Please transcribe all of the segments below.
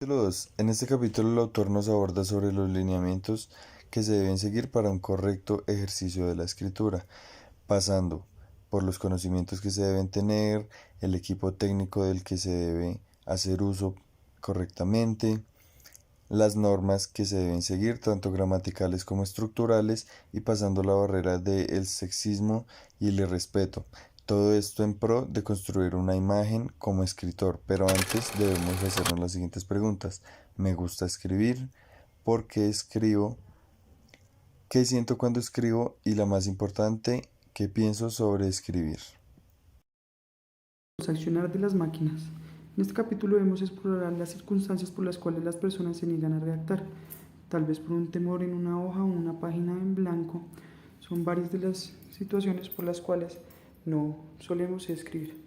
Capítulo 2. En este capítulo el autor nos aborda sobre los lineamientos que se deben seguir para un correcto ejercicio de la escritura, pasando por los conocimientos que se deben tener, el equipo técnico del que se debe hacer uso correctamente, las normas que se deben seguir, tanto gramaticales como estructurales, y pasando la barrera del sexismo y el irrespeto. Todo esto en pro de construir una imagen como escritor, pero antes debemos hacernos las siguientes preguntas. ¿Me gusta escribir? ¿Por qué escribo? ¿Qué siento cuando escribo? Y la más importante, ¿qué pienso sobre escribir? Los accionar de las máquinas. En este capítulo debemos explorar las circunstancias por las cuales las personas se niegan a redactar, tal vez por un temor en una hoja o una página en blanco. Son varias de las situaciones por las cuales no solemos escribir.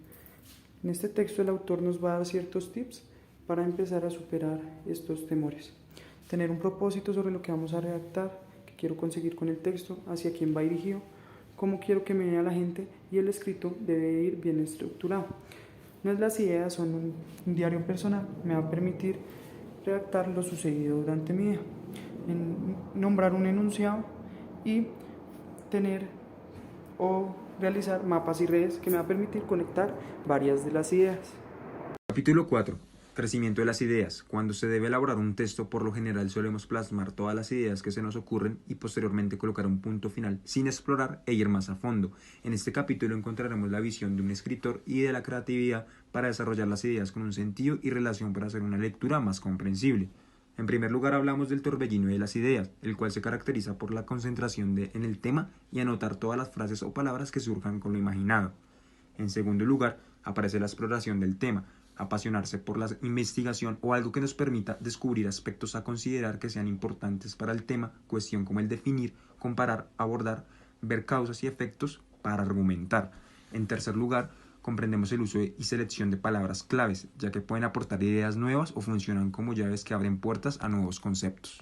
En este texto el autor nos va a dar ciertos tips para empezar a superar estos temores. Tener un propósito sobre lo que vamos a redactar, qué quiero conseguir con el texto, hacia quién va dirigido, cómo quiero que me vea la gente, y el escrito debe ir bien estructurado. No es las ideas, son un diario personal, me va a permitir redactar lo sucedido durante mi día, nombrar un enunciado y tener o realizar mapas y redes que me va a permitir conectar varias de las ideas. Capítulo 4. Crecimiento de las ideas. Cuando se debe elaborar un texto, por lo general solemos plasmar todas las ideas que se nos ocurren y posteriormente colocar un punto final sin explorar e ir más a fondo. En este capítulo encontraremos la visión de un escritor y de la creatividad para desarrollar las ideas con un sentido y relación para hacer una lectura más comprensible. En primer lugar hablamos del torbellino de las ideas, el cual se caracteriza por la concentración en el tema y anotar todas las frases o palabras que surjan con lo imaginado. En segundo lugar, aparece la exploración del tema, apasionarse por la investigación o algo que nos permita descubrir aspectos a considerar que sean importantes para el tema, cuestión como el definir, comparar, abordar, ver causas y efectos para argumentar. En tercer lugar, comprendemos el uso y selección de palabras claves, ya que pueden aportar ideas nuevas o funcionan como llaves que abren puertas a nuevos conceptos.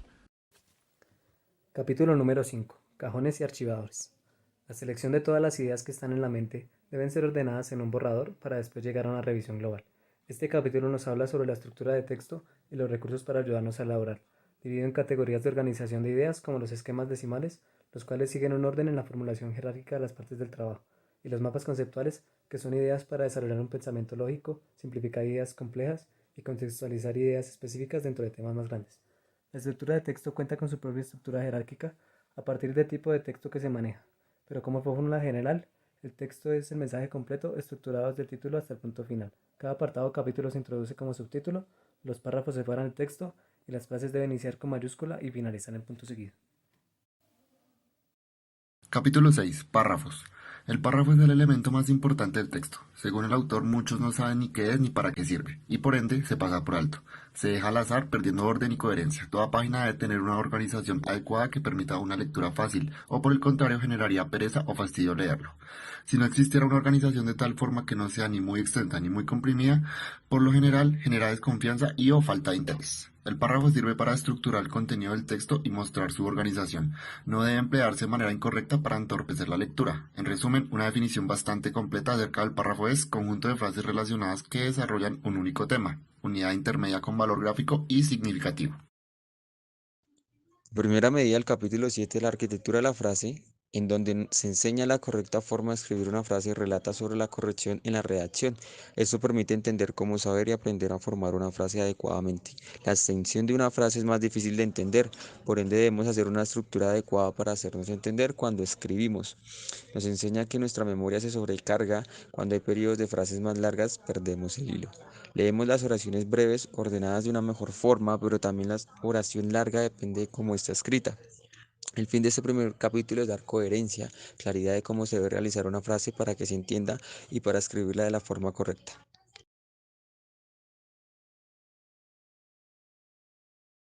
Capítulo número 5. Cajones y archivadores. La selección de todas las ideas que están en la mente deben ser ordenadas en un borrador para después llegar a una revisión global. Este capítulo nos habla sobre la estructura de texto y los recursos para ayudarnos a elaborar, dividido en categorías de organización de ideas como los esquemas decimales, los cuales siguen un orden en la formulación jerárquica de las partes del trabajo, y los mapas conceptuales, que son ideas para desarrollar un pensamiento lógico, simplificar ideas complejas y contextualizar ideas específicas dentro de temas más grandes. La estructura de texto cuenta con su propia estructura jerárquica a partir del tipo de texto que se maneja, pero como fórmula general, el texto es el mensaje completo estructurado desde el título hasta el punto final. Cada apartado o capítulo se introduce como subtítulo, los párrafos separan el texto y las frases deben iniciar con mayúscula y finalizar en punto seguido. Capítulo 6. Párrafos. El párrafo es el elemento más importante del texto. Según el autor, muchos no saben ni qué es ni para qué sirve, y por ende se pasa por alto. Se deja al azar, perdiendo orden y coherencia. Toda página debe tener una organización adecuada que permita una lectura fácil, o por el contrario generaría pereza o fastidio leerlo. Si no existiera una organización de tal forma que no sea ni muy extensa ni muy comprimida, por lo general genera desconfianza y o falta de interés. El párrafo sirve para estructurar el contenido del texto y mostrar su organización. No debe emplearse de manera incorrecta para entorpecer la lectura. En resumen, una definición bastante completa acerca del párrafo es conjunto de frases relacionadas que desarrollan un único tema, unidad intermedia con valor gráfico y significativo. Primera medida del capítulo 7, la arquitectura de la frase, en donde se enseña la correcta forma de escribir una frase y relata sobre la corrección en la redacción. Esto permite entender cómo saber y aprender a formar una frase adecuadamente. La extensión de una frase es más difícil de entender, por ende debemos hacer una estructura adecuada para hacernos entender cuando escribimos. Nos enseña que nuestra memoria se sobrecarga cuando hay periodos de frases más largas, perdemos el hilo. Leemos las oraciones breves ordenadas de una mejor forma, pero también la oración larga depende de cómo está escrita. El fin de este primer capítulo es dar coherencia, claridad de cómo se debe realizar una frase para que se entienda y para escribirla de la forma correcta.